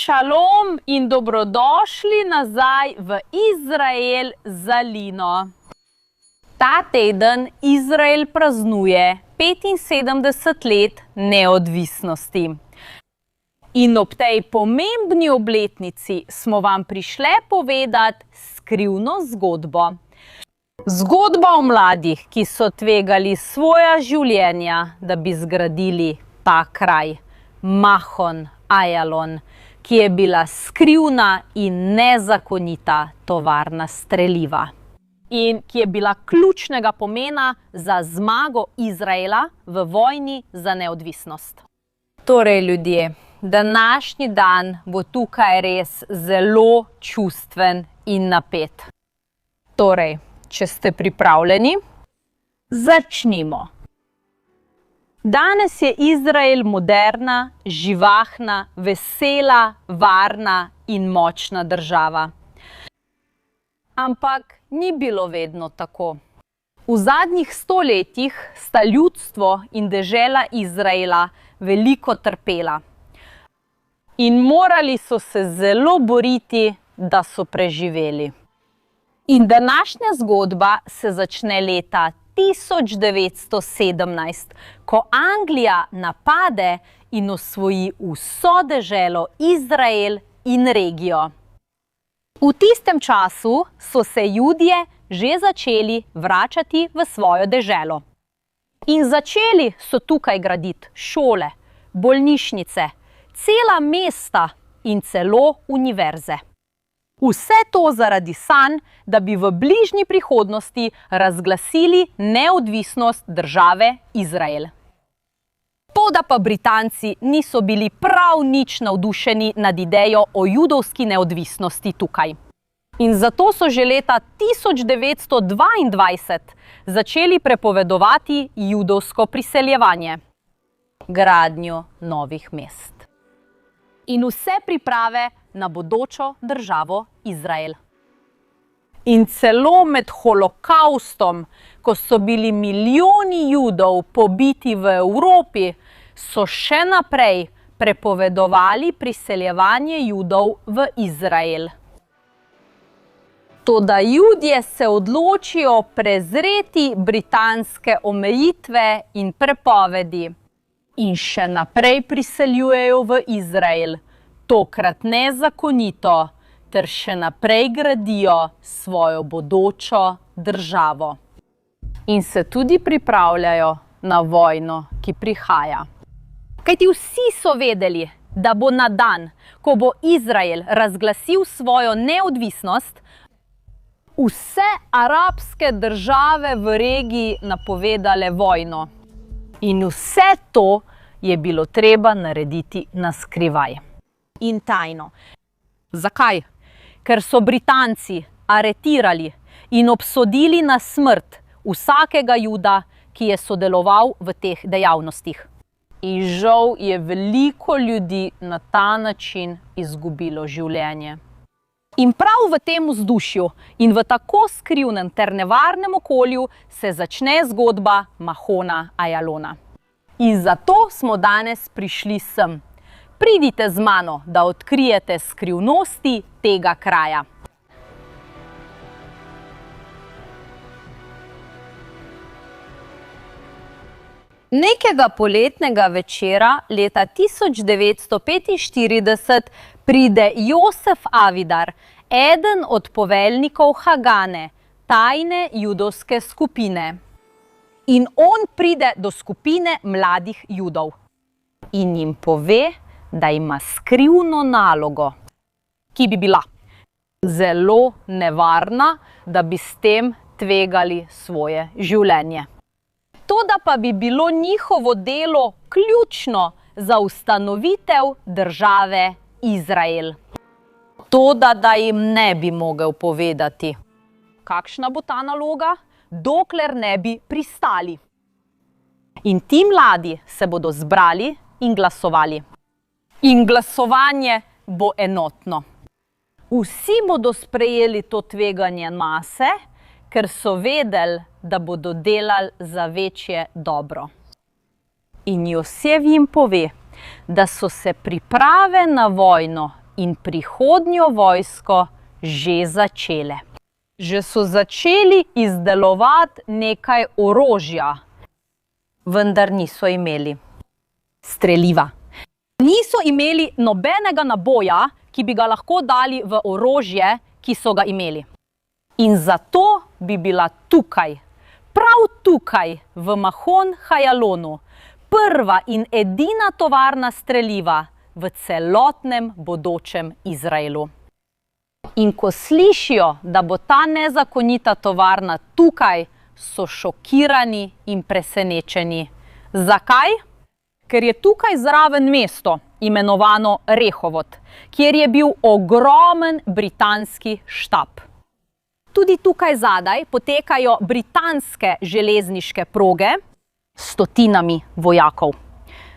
Šalom in dobrodošli nazaj v Izrael za Lino. Ta teden Izrael praznuje 75 let neodvisnosti. In ob tej pomembni obletnici smo vam prišli povedati skrivno zgodbo. Zgodba o mladih, ki so tvegali svoja življenja, da bi zgradili ta kraj, Mahon Ajalon, ki je bila skrivna in nezakonita tovarna streliva. In ki je bila ključnega pomena za zmago Izraela v vojni za neodvisnost. Torej, ljudje, današnji dan bo tukaj res zelo čustven in napet. Torej, če ste pripravljeni, začnimo. Danes je Izrael moderna, živahna, vesela, varna in močna država. Ampak ni bilo vedno tako. V zadnjih stoletjih sta ljudstvo in dežela Izraela veliko trpela. In morali so se zelo boriti, da so preživeli. In današnja zgodba se začne leta 1917, ko Anglija napade in osvoji vso deželo Izrael in regijo. V tistem času so se Judje že začeli vračati v svojo deželo. In začeli so tukaj graditi šole, bolnišnice, cela mesta in celo univerze. Vse to zaradi sanj, da bi v bližnji prihodnosti razglasili neodvisnost države Izrael. Toda pa Britanci niso bili prav nič navdušeni nad idejo o judovski neodvisnosti tukaj. In zato so že leta 1922 začeli prepovedovati judovsko priseljevanje, gradnjo novih mest. In vse priprave na bodočo državo Izrael. In celo med holokavstom, ko so bili milijoni Judov pobiti v Evropi, so še naprej prepovedovali priseljevanje Judov v Izrael. Toda Judje se odločijo prezreti britanske omejitve in prepovedi in še naprej priseljujejo v Izrael, tokrat nezakonito, ter še naprej gradijo svojo bodočo državo. In se tudi pripravljajo na vojno, ki prihaja. Kajti vsi so vedeli, da bo na dan, ko bo Izrael razglasil svojo neodvisnost, vse arabske države v regiji napovedale vojno. In vse to je bilo treba narediti na skrivaj. In tajno. Zakaj? Ker so Britanci aretirali in obsodili na smrt vsakega Juda, ki je sodeloval v teh dejavnostih. In žal je veliko ljudi na ta način izgubilo življenje. In prav v tem vzdušju in v tako skrivnem ter nevarnem okolju se začne zgodba Mahona Ajalona. In zato smo danes prišli sem. Pridite z mano, da odkrijete skrivnosti tega kraja. Nekega poletnega večera leta 1945 pride Josef Avidar, eden od poveljnikov Hagane, tajne judovske skupine. In on pride do skupine mladih Judov in jim pove, da ima skrivno nalogo, ki bi bila zelo nevarna, da bi s tem tvegali svoje življenje. Toda pa bi bilo njihovo delo ključno za ustanovitev države Izrael. Toda da jim ne bi mogel povedati, kakšna bo ta naloga, dokler ne bi pristali. In ti mladi se bodo zbrali in glasovali. In glasovanje bo enotno. Vsi bodo sprejeli to tveganje mase, ker so vedeli, da bodo delali za večje dobro. In Josef jim pove, da so se priprave na vojno in prihodnjo vojsko že začele. Že so začeli izdelovati nekaj orožja, vendar niso imeli streliva. Niso imeli nobenega naboja, ki bi ga lahko dali v orožje, ki so ga imeli. In zato bi bila tukaj, prav tukaj v Mahon Hajalonu, prva in edina tovarna streliva v celotnem bodočem Izraelu. In ko slišijo, da bo ta nezakonita tovarna tukaj, so šokirani in presenečeni. Zakaj? Ker je tukaj zraven mesto, imenovano Rehovot, kjer je bil ogromen britanski štab. Tudi tukaj zadaj potekajo britanske železniške proge s stotinami vojakov.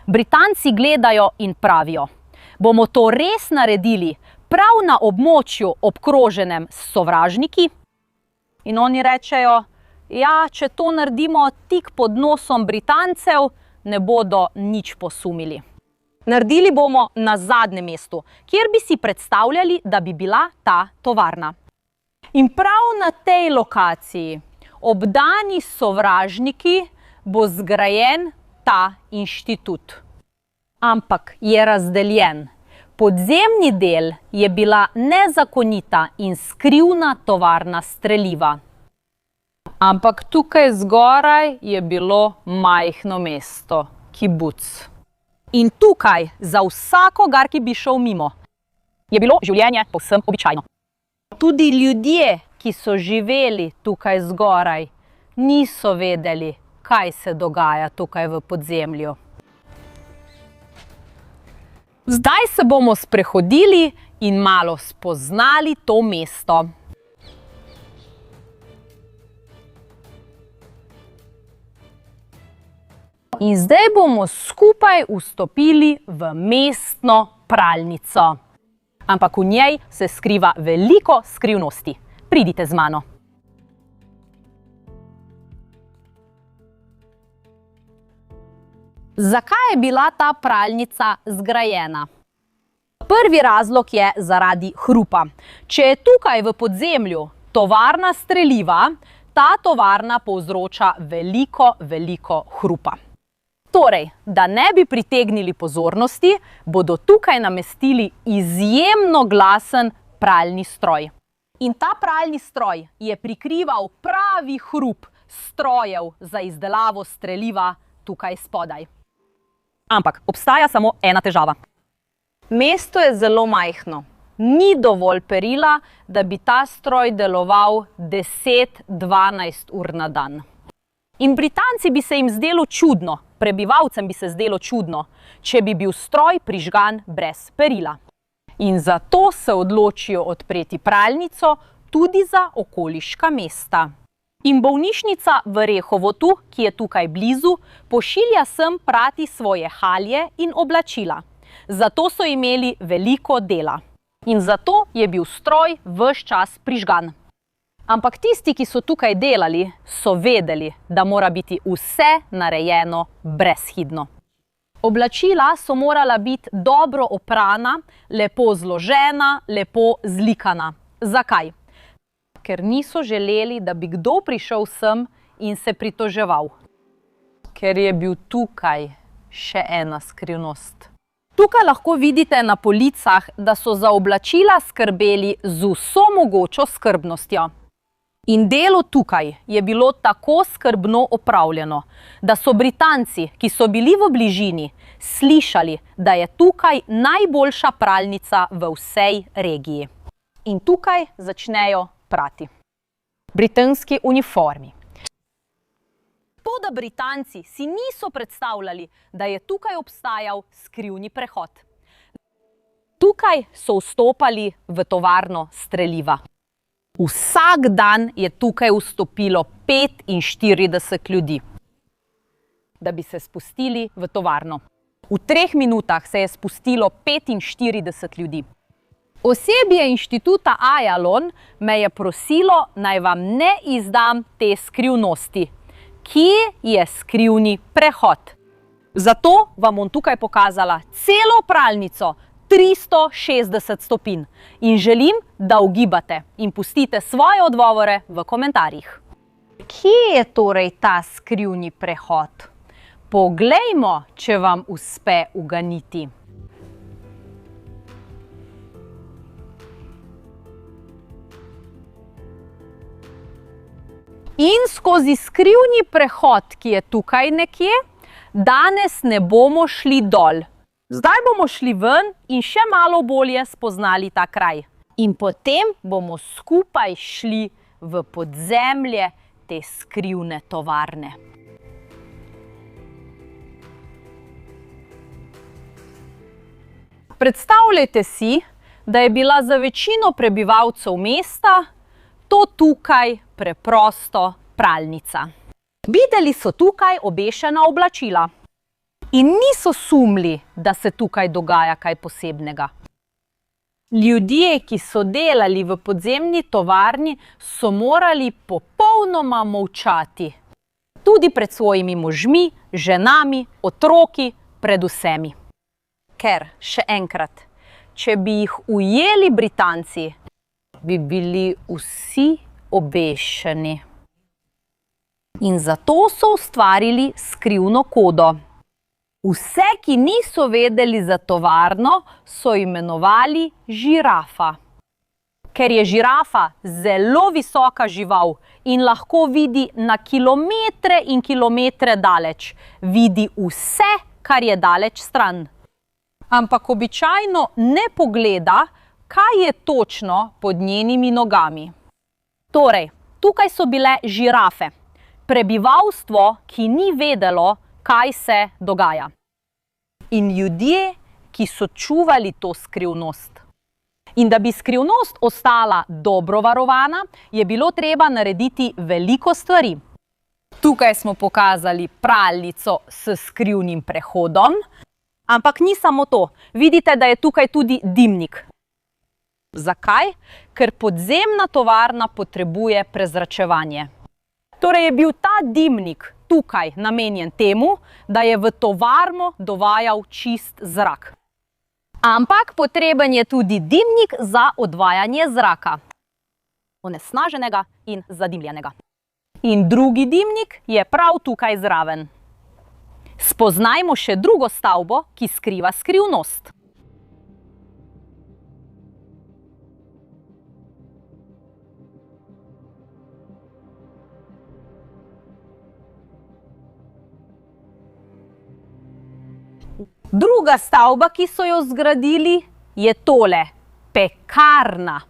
Britanci gledajo in pravijo, bomo to res naredili prav na območju obkroženem s sovražniki? In oni rečejo, ja, če to naredimo tik pod nosom Britancev, ne bodo nič posumili. Naredili bomo na zadnjem mestu, kjer bi si predstavljali, da bi bila ta tovarna. In prav na tej lokaciji, obdani s sovražniki, bo zgrajen ta inštitut. Ampak je razdeljen. Podzemni del je bila nezakonita in skrivna tovarna streliva. Ampak tukaj zgoraj je bilo majhno mesto, kibuc. In tukaj, za vsakogar, ki bi šel mimo, je bilo življenje povsem običajno. Tudi ljudje, ki so živeli tukaj zgoraj, niso vedeli, kaj se dogaja tukaj v podzemlju. Zdaj se bomo sprehodili in malo spoznali to mesto. In zdaj bomo skupaj vstopili v mestno pralnico. Ampak v njej se skriva veliko skrivnosti. Pridite z mano. Zakaj je bila ta pralnica zgrajena? Prvi razlog je zaradi hrupa. Če je tukaj v podzemlju tovarna streliva, ta tovarna povzroča veliko hrupa. Torej, da ne bi pritegnili pozornosti, bodo tukaj namestili izjemno glasen pralni stroj. In ta pralni stroj je prikrival pravi hrup strojev za izdelavo streliva tukaj spodaj. Ampak obstaja samo ena težava. Mesto je zelo majhno. Ni dovolj perila, da bi ta stroj deloval 10-12 ur na dan. In Britanci bi se jim zdelo čudno, prebivalcem bi se zdelo čudno, če bi bil stroj prižgan brez perila. In zato se odločijo odpreti pralnico tudi za okoliška mesta. In bolnišnica v Rehovotu, ki je tukaj blizu, pošilja sem prati svoje halje in oblačila. Zato so imeli veliko dela. In zato je bil stroj ves čas prižgan. Ampak tisti, ki so tukaj delali, so vedeli, da mora biti vse narejeno brezhibno. Oblačila so morala biti dobro oprana, lepo zložena, lepo zlikana. Zakaj? Ker niso želeli, da bi kdo prišel sem in se pritoževal. Ker je bil tukaj še ena skrivnost. Tukaj lahko vidite na policah, da so za oblačila skrbeli z vso mogočo skrbnostjo. In delo tukaj je bilo tako skrbno opravljeno, da so Britanci, ki so bili v bližini, slišali, da je tukaj najboljša pralnica v vsej regiji. In tukaj začnejo prati. Britanski uniformi. Toda Britanci si niso predstavljali, da je tukaj obstajal skrivni prehod. Tukaj so vstopali v tovarno streliva. Vsak dan je tukaj vstopilo 45 ljudi, da bi se spustili v tovarno. V 3 minutah se je spustilo 45 ljudi. Osebje inštituta Ajalon me je prosilo, naj vam ne izdam te skrivnosti. Kje je skrivni prehod? Zato vam bom tukaj pokazala celo pralnico, 360 stopinj. In želim, da ugibate in pustite svoje odgovore v komentarjih. Kje je torej ta skrivni prehod? Poglejmo, če vam uspe uganiti. In skozi skrivni prehod, ki je tukaj nekje, danes ne bomo šli dol. Zdaj bomo šli ven in še malo bolje spoznali ta kraj. In potem bomo skupaj šli v podzemlje te skrivne tovarne. Predstavljajte si, da je bila za večino prebivalcev mesta to tukaj preprosto pralnica. Videli so tukaj obešena oblačila in niso sumili, da se tukaj dogaja kaj posebnega. Ljudje, ki so delali v podzemni tovarni, so morali popolnoma molčati. Tudi pred svojimi možmi, ženami, otroki, pred vsemi. Ker, še enkrat, če bi jih ujeli Britanci, bi bili vsi obešeni. In zato so ustvarili skrivno kodo. Vse, ki niso vedeli za tovarno, so imenovali žirafa. Ker je žirafa zelo visoka žival in lahko vidi na kilometre in kilometre daleč, vidi vse, kar je daleč stran. Ampak običajno ne pogleda, kaj je točno pod njenimi nogami. Torej, tukaj so bile žirafe, prebivalstvo, ki ni vedelo, kaj se dogaja. In ljudje, ki so čuvali to skrivnost. In da bi skrivnost ostala dobro varovana, je bilo treba narediti veliko stvari. Tukaj smo pokazali pralnico s skrivnim prehodom, ampak ni samo to. Vidite, da je tukaj tudi dimnik. Zakaj? Ker podzemna tovarna potrebuje prezračevanje. Torej je bil ta dimnik tukaj namenjen temu, da je v tovarno dovajal čist zrak. Ampak potreben je tudi dimnik za odvajanje zraka. Onesnaženega in zadimljenega. In drugi dimnik je prav tukaj zraven. Spoznajmo še drugo stavbo, ki skriva skrivnost. Druga stavba, ki so jo zgradili, je tole, pekarna.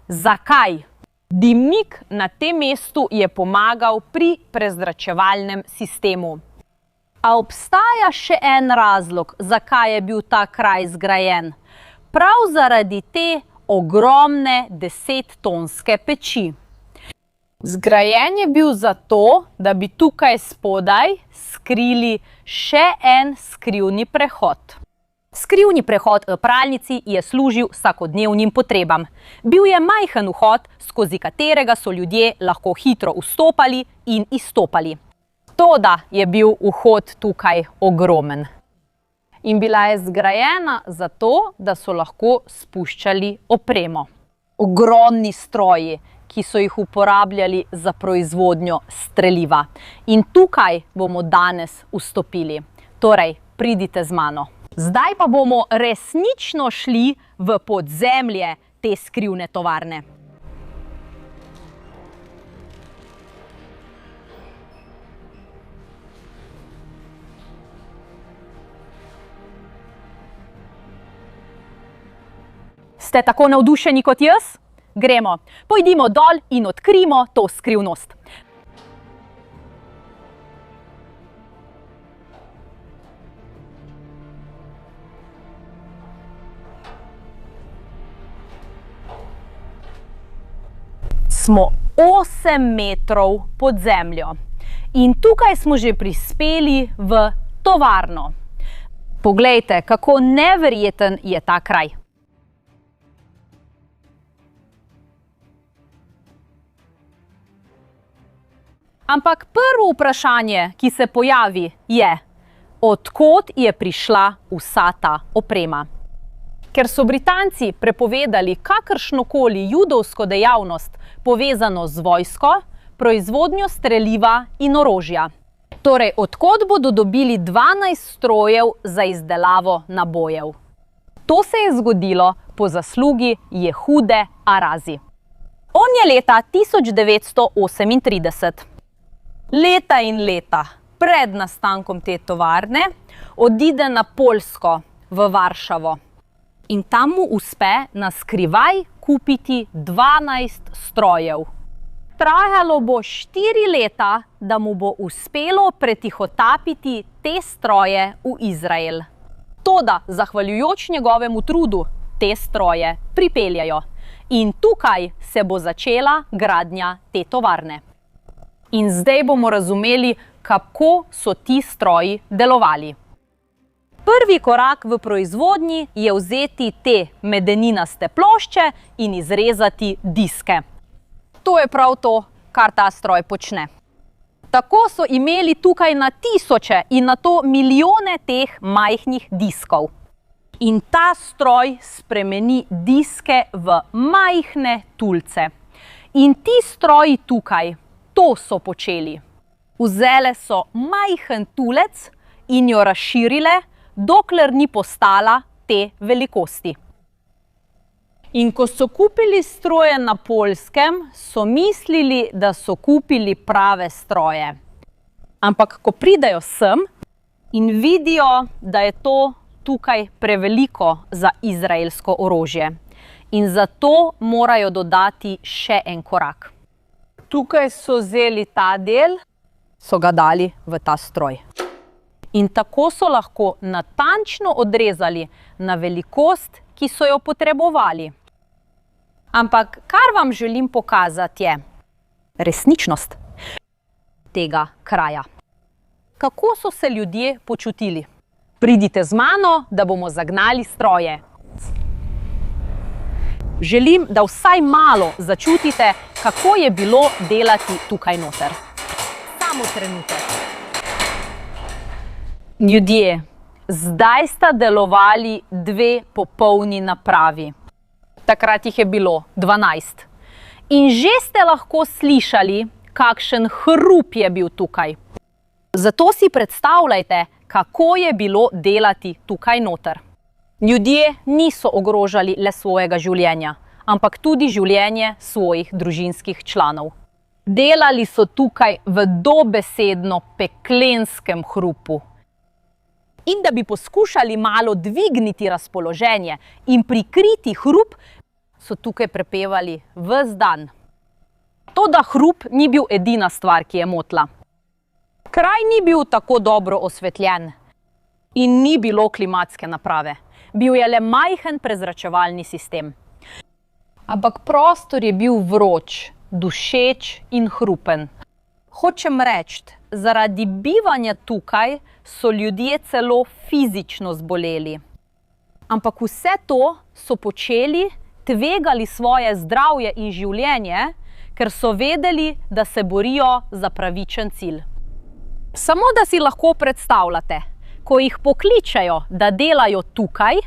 Zakaj? Dimnik na tem mestu je pomagal pri prezračevalnem sistemu. A obstaja še en razlog, zakaj je bil ta kraj zgrajen. Prav zaradi te ogromne 10-tonske peči. Zgrajen je bil zato, da bi tukaj spodaj skrili še en skrivni prehod. Skrivni prehod v pralnici je služil vsakodnevnim potrebam. Bil je majhen vhod, skozi katerega so ljudje lahko hitro vstopali in izstopali. Toda je bil vhod tukaj ogromen. In bila je zgrajena zato, da so lahko spuščali opremo. Ogromni stroji, ki so jih uporabljali za proizvodnjo streliva. In tukaj bomo danes vstopili. Torej, pridite z mano. Zdaj pa bomo resnično šli v podzemlje te skrivne tovarne. Ste tako navdušeni kot jaz? Gremo, pojdimo dol in odkrijmo to skrivnost. Smo 8 metrov pod zemljo in tukaj smo že prispeli v tovarno. Poglejte, kako neverjeten je ta kraj. Ampak prvo vprašanje, ki se pojavi, je, od kod je prišla vsa ta oprema. Ker so Britanci prepovedali kakršnokoli judovsko dejavnost povezano z vojsko, proizvodnjo streliva in orožja. Torej, od kod bodo dobili 12 strojev za izdelavo nabojev? To se je zgodilo po zaslugi Jehude Arazi. On je leta 1938, leta in leta pred nastankom te tovarne, odide na Poljsko v Varšavo. In tam mu uspe na skrivaj kupiti 12 strojev. Trajalo bo 4 leta, da mu bo uspelo pretihotapiti te stroje v Izrael. Toda, zahvaljujoč njegovemu trudu, te stroje pripeljajo. In tukaj se bo začela gradnja te tovarne. In zdaj bomo razumeli, kako so ti stroji delovali. Prvi korak v proizvodnji je vzeti te medeninaste plošče in izrezati diske. To je prav to, kar ta stroj počne. Tako so imeli tukaj na tisoče in na to milijone teh majhnih diskov. In ta stroj spremeni diske v majhne tulce. In ti stroji tukaj, to so počeli. Vzele so majhen tulec in jo razširile, dokler ni postala te velikosti. In ko so kupili stroje na Poljskem, so mislili, da so kupili prave stroje. Ampak ko pridejo sem in vidijo, da je to tukaj preveliko za izraelsko orožje. In zato morajo dodati še en korak. Tukaj so vzeli ta del, so ga dali v ta stroj. In tako so lahko natančno odrezali na velikost, ki so jo potrebovali. Ampak kar vam želim pokazati je resničnost tega kraja. Kako so se ljudje počutili? Pridite z mano, da bomo zagnali stroje. Želim, da vsaj malo začutite, kako je bilo delati tukaj noter. Samo trenutek. Ljudje, zdaj sta delovali 2 popolni napravi. Takrat jih je bilo 12. In že ste lahko slišali, kakšen hrup je bil tukaj. Zato si predstavljajte, kako je bilo delati tukaj noter. Ljudje niso ogrožali le svojega življenja, ampak tudi življenje svojih družinskih članov. Delali so tukaj v dobesedno peklenskem hrupu. In da bi poskušali malo dvigniti razpoloženje in prikriti hrup, so tukaj prepevali ves dan. Toda hrup ni bil edina stvar, ki je motila. Kraj ni bil tako dobro osvetljen in ni bilo klimatske naprave. Bil je le majhen prezračevalni sistem. Ampak prostor je bil vroč, dušeč in hrupen. Hočem reči, zaradi bivanja tukaj so ljudje celo fizično zboleli. Ampak vse to so počeli, tvegali svoje zdravje in življenje, ker so vedeli, da se borijo za pravičen cilj. Samo da si lahko predstavljate, ko jih pokličejo, da delajo tukaj,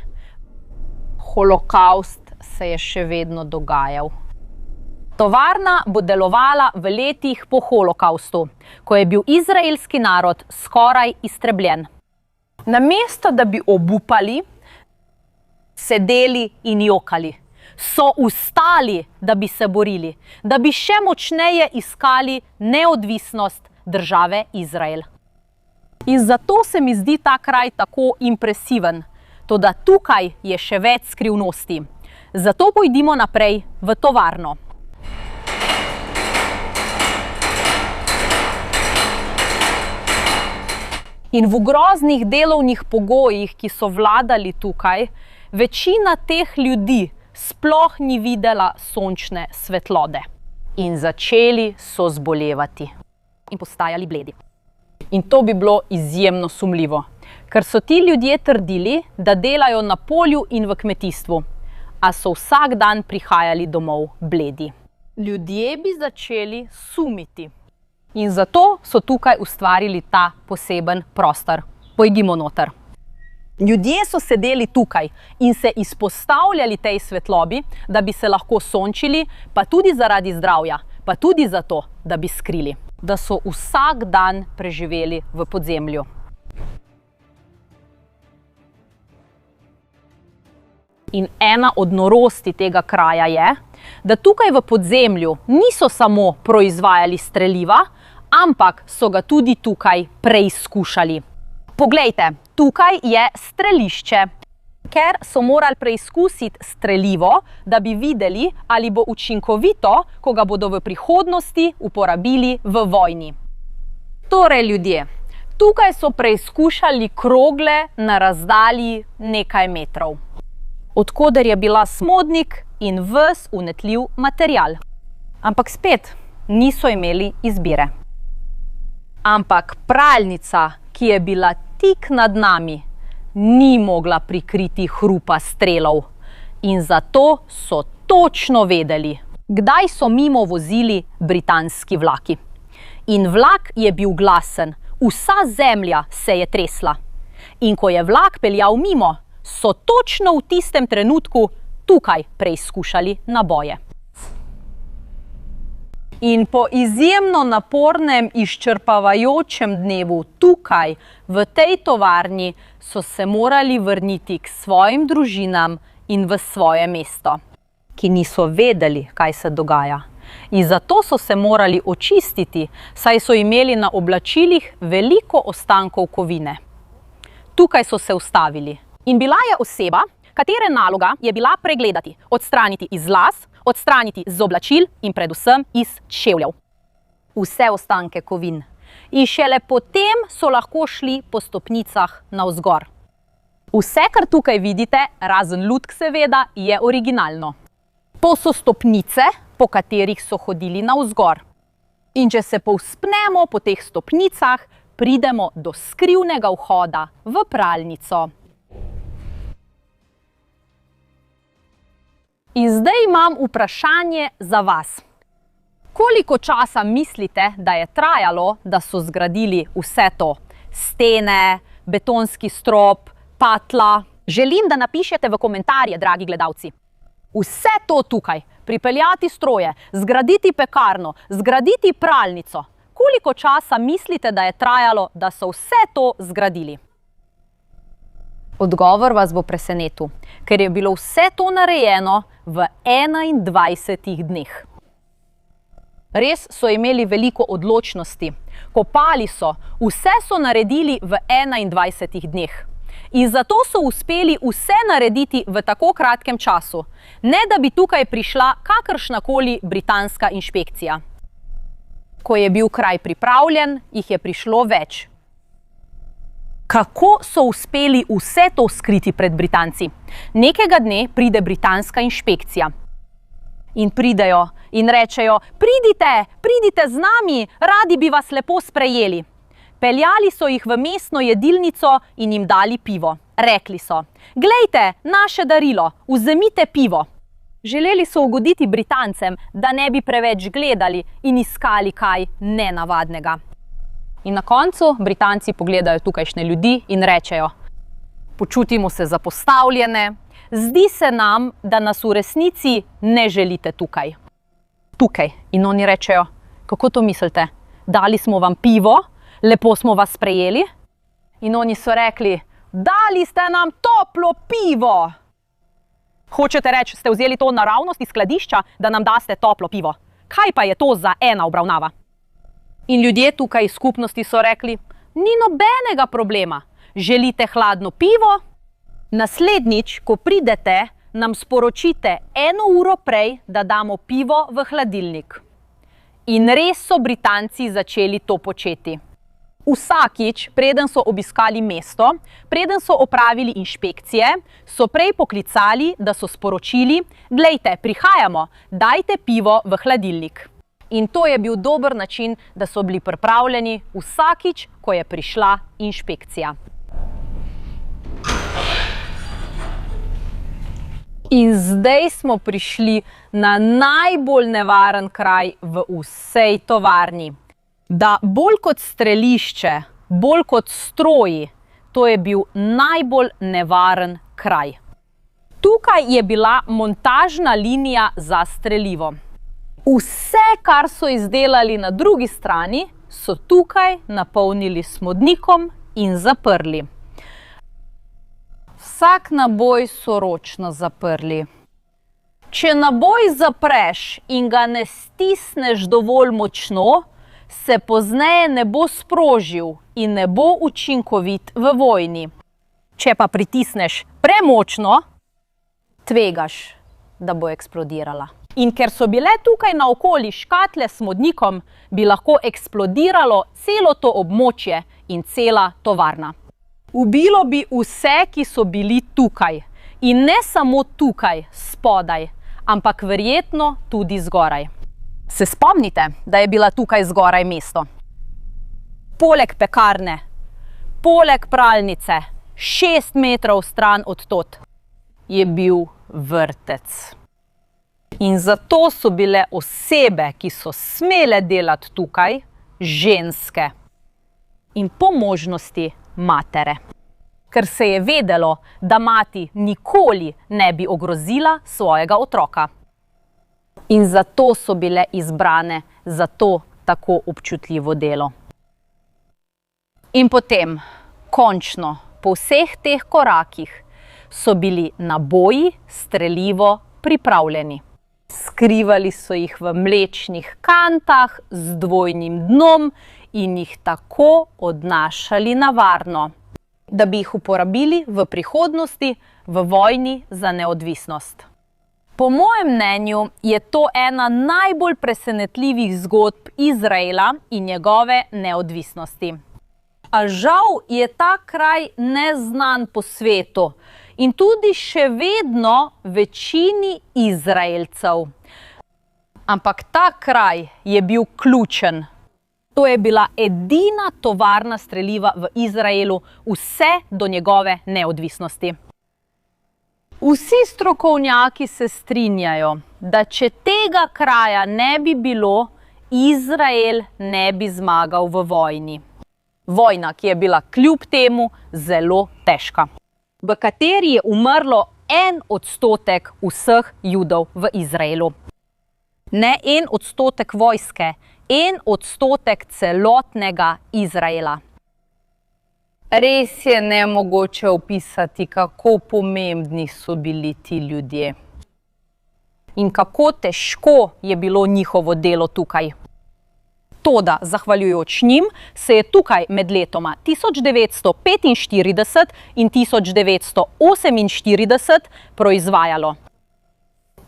holokavst se je še vedno dogajal. Tovarna bo delovala v letih po holokavstu, ko je bil izraelski narod skoraj iztrebljen. Namesto da bi obupali, sedeli in jokali, so vstali, da bi se borili, da bi še močneje iskali neodvisnost države Izrael. In zato se mi zdi ta kraj tako impresiven, toda tukaj je še več skrivnosti. Zato pojdimo naprej v tovarno. In v groznih delovnih pogojih, ki so vladali tukaj, večina teh ljudi sploh ni videla sončne svetlode. In začeli so zbolevati in postajali bledi. In to bi bilo izjemno sumljivo, ker so ti ljudje trdili, da delajo na polju in v kmetijstvu, a so vsak dan prihajali domov bledi. Ljudje bi začeli sumiti. In zato so tukaj ustvarili ta poseben prostor. Pojdimo noter. Ljudje so sedeli tukaj in se izpostavljali tej svetlobi, da bi se lahko sončili, pa tudi zaradi zdravja, pa tudi zato, da bi skrili, da so vsak dan preživeli v podzemlju. In ena od norosti tega kraja je, da tukaj v podzemlju niso samo proizvajali streliva, ampak so ga tudi tukaj preizkušali. Poglejte, tukaj je strelišče, ker so morali preizkusiti strelivo, da bi videli, ali bo učinkovito, ko ga bodo v prihodnosti uporabili v vojni. Torej, ljudje, tukaj so preizkušali krogle na razdalji nekaj metrov, od koder je bila smodnik in ves vnetljiv material. Ampak spet niso imeli izbire. Ampak pralnica, ki je bila tik nad nami, ni mogla prikriti hrupa strelov. In zato so točno vedeli, kdaj so mimo vozili britanski vlaki. In vlak je bil glasen, vsa zemlja se je tresla. In ko je vlak peljal mimo, so točno v tistem trenutku tukaj preizkušali naboje. In po izjemno napornem, izčrpavajočem dnevu tukaj, v tej tovarni, so se morali vrniti k svojim družinam in v svoje mesto, ki niso vedeli, kaj se dogaja. In zato so se morali očistiti, saj so imeli na oblačilih veliko ostankov kovine. Tukaj so se ustavili. In bila je oseba, katere naloga je bila pregledati, odstraniti iz las, odstraniti z oblačil in predvsem iz čevljev vse ostanke kovin. In šele potem so lahko šli po stopnicah navzgor. Vse, kar tukaj vidite, razen lutk seveda, je originalno. To so stopnice, po katerih so hodili navzgor. In če se povzpnemo po teh stopnicah, pridemo do skrivnega vhoda v pralnico. In zdaj imam vprašanje za vas. Koliko časa mislite, da je trajalo, da so zgradili vse to? Stene, betonski strop, patla? Želim, da napišete v komentarje, dragi gledalci. Vse to tukaj, pripeljati stroje, zgraditi pekarno, zgraditi pralnico. Koliko časa mislite, da je trajalo, da so vse to zgradili? Odgovor vas bo presenetil, ker je bilo vse to narejeno v 21 dneh. Res so imeli veliko odločnosti. Kopali so, vse so naredili v 21 dneh. In zato so uspeli vse narediti v tako kratkem času, ne da bi tukaj prišla kakršnakoli britanska inšpekcija. Ko je bil kraj pripravljen, jih je prišlo več. Kako so uspeli vse to skriti pred Britanci? Nekega dne pride britanska inšpekcija. In pridejo in rečejo, pridite z nami, radi bi vas lepo sprejeli. Peljali so jih v mestno jedilnico in jim dali pivo. Rekli so, glejte, naše darilo, vzemite pivo. Želeli so ugoditi Britancem, da ne bi preveč gledali in iskali kaj nenavadnega. In na koncu Britanci pogledajo tukajšnje ljudi in rečejo, počutimo se zapostavljene, zdi se nam, da nas v resnici ne želite tukaj. Tukaj. In oni rečejo, kako to mislite? Dali smo vam pivo, lepo smo vas sprejeli. In oni so rekli, dali ste nam toplo pivo. Hočete reči, ste vzeli to naravnost iz skladišča, da nam daste toplo pivo. Kaj pa je to za ena obravnava? In ljudje tukaj iz skupnosti so rekli, ni nobenega problema. Želite hladno pivo? Naslednjič, ko pridete, nam sporočite 1 uro prej, da damo pivo v hladilnik. In res so Britanci začeli to početi. Vsakič, preden so obiskali mesto, preden so opravili inšpekcije, so prej poklicali, da so sporočili, glejte, prihajamo, dajte pivo v hladilnik. In to je bil dober način, da so bili pripravljeni vsakič, ko je prišla inšpekcija. In zdaj smo prišli na najbolj nevaren kraj v vsej tovarni. Da bolj kot strelišče, bolj kot stroji, to je bil najbolj nevaren kraj. Tukaj je bila montažna linija za strelivo. Vse, kar so izdelali na drugi strani, so tukaj napolnili s smodnikom in zaprli. Vsak naboj so ročno zaprli. Če naboj zapreš in ga ne stisneš dovolj močno, se pozneje ne bo sprožil in ne bo učinkovit v vojni. Če pa pritisneš premočno, tvegaš, da bo eksplodirala. In ker so bile tukaj naokoli škatle s smodnikom, bi lahko eksplodiralo celo to območje in cela tovarna. Ubilo bi vse, ki so bili tukaj. In ne samo tukaj, spodaj, ampak verjetno tudi zgoraj. Se spomnite, da je bila tukaj zgoraj mesto? Poleg pekarne, poleg pralnice, 6 metrov stran od tod, je bil vrtec. In zato so bile osebe, ki so smele delati tukaj, ženske. In po možnosti matere. Ker se je vedelo, da mati nikoli ne bi ogrozila svojega otroka. In zato so bile izbrane za to tako občutljivo delo. In potem, končno, po vseh teh korakih, so bili naboji, strelivo pripravljeni. Skrivali so jih v mlečnih kantah z dvojnim dnom in jih tako odnašali na varno, da bi jih uporabili v prihodnosti v vojni za neodvisnost. Po mojem mnenju je to ena najbolj presenetljivih zgodb Izraela in njegove neodvisnosti. A žal je ta kraj neznan po svetu in tudi še vedno večini Izraelcev. Ampak ta kraj je bil ključen. To je bila edina tovarna streliva v Izraelu vse do njegove neodvisnosti. Vsi strokovnjaki se strinjajo, da če tega kraja ne bi bilo, Izrael ne bi zmagal v vojni. Vojna, ki je bila kljub temu zelo težka, v kateri je umrlo 1% vseh Judov v Izraelu. Ne 1% vojske, 1% celotnega Izraela. Res je nemogoče opisati, kako pomembni so bili ti ljudje. In kako težko je bilo njihovo delo tukaj. Toda, zahvaljujoč njim, se je tukaj med letoma 1945 in 1948 proizvajalo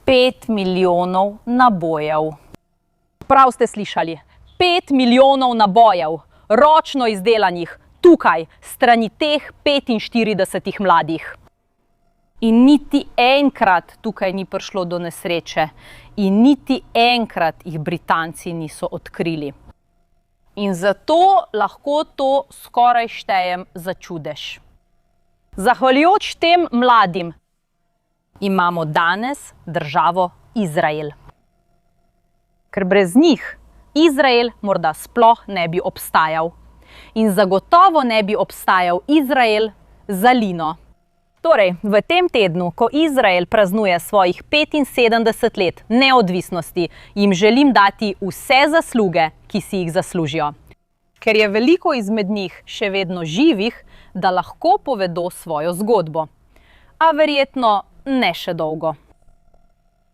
5 milijonov nabojev. Prav ste slišali, 5 milijonov nabojev, ročno izdelanih, tukaj, strani teh 45 mladih. In niti enkrat tukaj ni prišlo do nesreče in niti enkrat jih Britanci niso odkrili. In zato lahko to skoraj štejem za čudež. Zahvaljujoč tem mladim imamo danes državo Izrael. Ker brez njih Izrael morda sploh ne bi obstajal. In zagotovo ne bi obstajal Izrael za Lino. Torej, v tem tednu, ko Izrael praznuje svojih 75 let neodvisnosti, jim želim dati vse zasluge, ki si jih zaslužijo. Ker je veliko izmed njih še vedno živih, da lahko povedo svojo zgodbo. A verjetno ne še dolgo.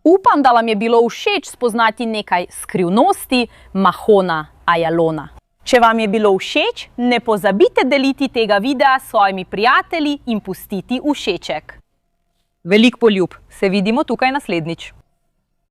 Upam, da vam je bilo všeč spoznati nekaj skrivnosti Mahona Ajalona. Če vam je bilo všeč, ne pozabite deliti tega videa s svojimi prijatelji in pustiti všeček. Veliko poljub, se vidimo tukaj naslednjič.